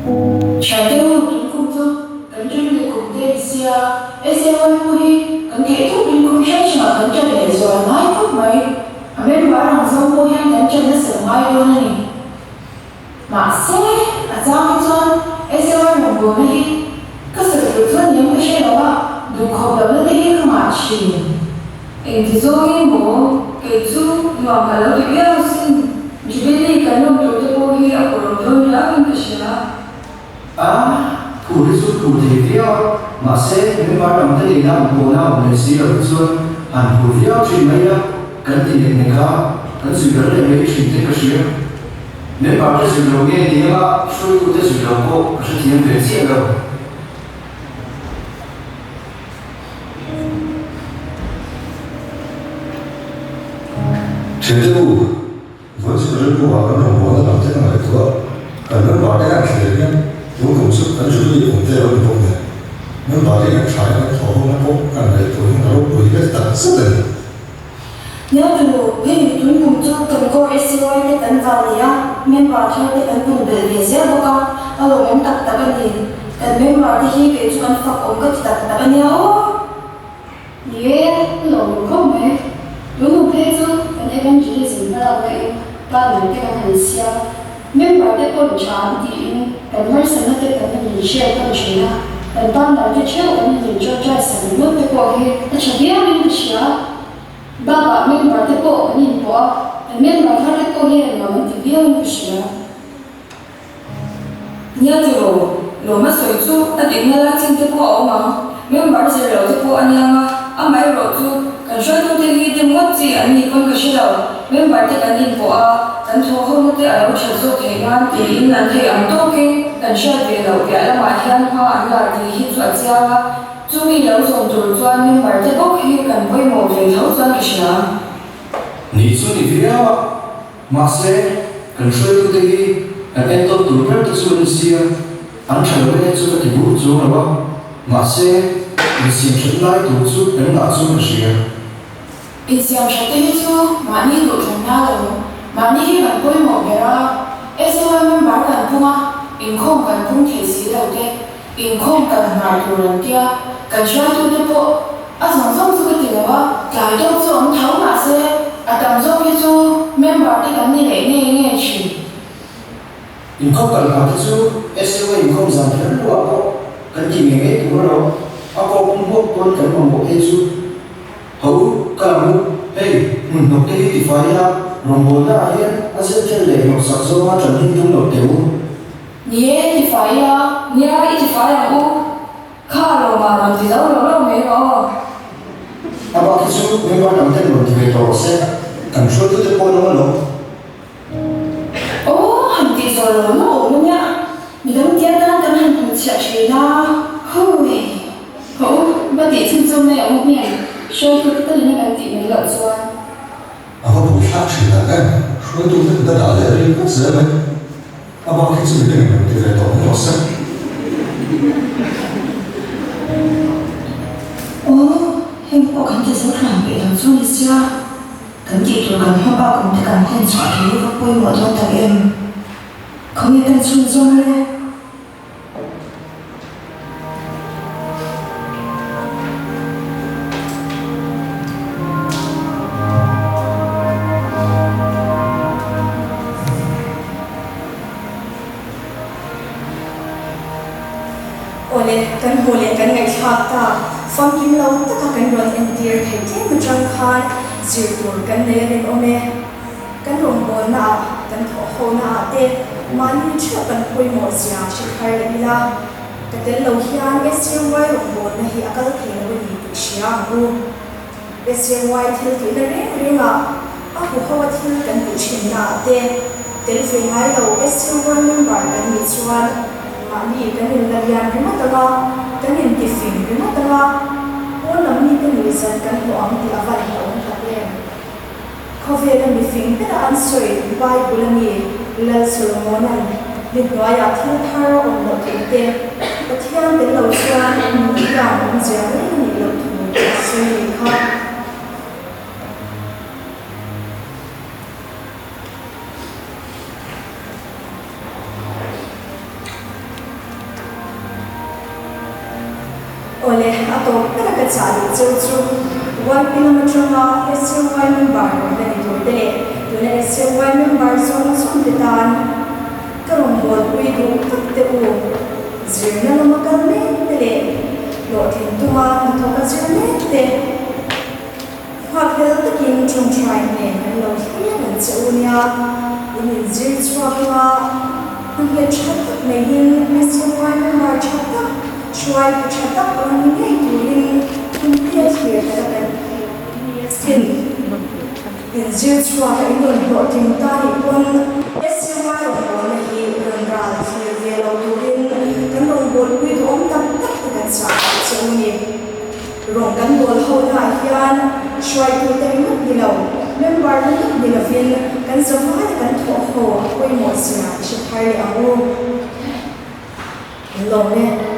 Chào tôi cũng cho cần cho người cùng tên xia xia ơi vui cần kể thuốc bên cùng hết mà cần cho để rồi nói thuốc mấy à bên bảo rằng dâu cô hen cần cho nó sửa mai luôn này mà sẽ à sao cái con xia ơi một buổi này có sự tự thân những cái xe đó được học được nó thấy không mà chỉ em thì dâu cái bố cái chú mà cả lớp thì biết xin chỉ biết đi cái nông trường cho cô hi ở của thôn đã không được gì thủ lý xuất thủ thì phía mà sẽ nếu mà đồng thế thì nào bộ nào để xí ở xuân hẳn thủ phía chuyện mấy đó cần tiền điện này có cần sự đó để mấy chuyện thế cái gì nếu mà cái sự đầu nghe thì mà suy tu cái sự đầu cô sẽ thiên về xe đâu 제대로 원수를 보아가는 원하는 어떤 걸 거, 그런 말에 대한 요 공식 단순히 공대로 보면, 그 말에 차이가 더하고 간에 도움으로 보이겠다 쓰는. nhớ từ khi chúng cùng cho cần cô SCY để tận vào thì men vào theo để tận cùng để về sẽ đâu con ở lồng em tập tập anh nhìn cần men vào thì khi về chúng anh phật ông có tập tập anh nhau yeah lồng không mẹ đúng không thế chứ anh em vẫn chỉ dừng ra vậy ba người cái anh hành xia men vào để con chán thì cần mới sinh cái cần anh nhìn xia con chuyện cần ban đầu cái chiếu anh nhìn cho trai sản nước cái qua kia anh chỉ biết anh nhìn xia ba bạn mình bảo thế bộ cái nhìn bỏ mình bảo thay cái cô này mà mình thì biết hơn cái gì nhớ từ rồi mà soi chú ta định là trên cái bộ mà mình bảo gì rồi cái bộ anh em à mấy rồi chú cần soi chú thì đi mất gì anh nhìn con cái gì đâu mình bảo thế cái nhìn bỏ cần thu không cái ở đâu chờ số cái ngan thì lần thì ăn tốt cái cần soi về đầu cái là mà hiện hoa ăn là thì hít vào chia chú ý lâu dùng rồi cho mình bảo thế bốc khi cần quay một về thấu cho cái gì ní chú ní phía mà sẽ cần suy tu thì cần em tốt tu rất là suy xia anh chờ với chú cái bút chú là bao mà sẽ đi xem chuyện lại tu chú đến là chú cái gì đi xem chuyện thế chú mà ní được thằng nào rồi mà ní cần quay một cái đó em sẽ mình bảo cần không à em không cần không thể gì đâu đấy em không cần hỏi từ lần kia cần cho tôi đi bộ thằng giống chú cái điều đó cái đó chú ông thấu mà sẽ thằng giống như chú mình bảo đi làm như này nghe chuyện em không cần hỏi chú SUV em không dám thấy đâu ạ cần gì nghe cái thứ đó ạ cô cũng muốn con cần một bộ hết chú hấu cả một hey mình học cái thì phải rồi muốn là hết anh sẽ chơi để học sạch số mà chuẩn hình dung được tiểu nhé thì phải nhé thì phải khá rồi mà làm gì đâu đâu mấy đó apa kisu memang nanti motivator saya kan so itu pun lo hành thì rồi nó ổn nhá mình đang tiếc đang cần hành cùng chia sẻ na hôi bây giờ chúng tôi này ông miệng show tôi cái này cần gì mình lợi cho apa bukan cerita kan, so itu kita dah ada ribut sebab apa kisu ini motivator bosan. em có cảm thấy rất là bị làm cho đi chưa cảm chị tôi cần hoa bao cũng cảm thấy chọn thế và quên một trong thằng em không nghe tên xuân xuân lên Ole kan hole kan ngai khata phong kim lo ta ka kan ron entir thei ke ma jang khan zir tur kan le ren ome kan rom bon na kan tho ho na te mani chha kan poi mo sia chi khai la bila ka tel lo hian SCY rom bon na hi akal the na ni ti sia ru SCY thil ti na re ringa a hu hawa thil kan ti chin na te tel fe ngai lo SCY member kan ni chuan mani kan in la yan kan ta ga kan in ti fin kan ta ga o lam ni kan ni san kan lo am ti avan lo ta le khove kan ni fin pe an soi bai bulani lal solomon ni doya thil thar on lo te pathian te lo chuan ni ya on ja ni lo thu soi kha ole ato kana ka chali chu chu one kilometer SCY member na ni dole tuna SCY member zone som titan karong bol ui du takte u zirna na makalme tele lo thin tuma to ka zirne te Hapel takin chung try ne lo hian an chunia in zir chwa ang he chat na yin SCY member chat try to chat up on me during complete here that skin in zir chwa in don protein ta ni kon SCY ro na hi ran ra hi ve lo during kan dong bol wi dom tak tak kan sa chuni rong kan bol ho na hian try to take mất đi lâu member nó mất đi là viên kan sống hết kan thọ hồ quay một xia chỉ thay ở ô lâu nè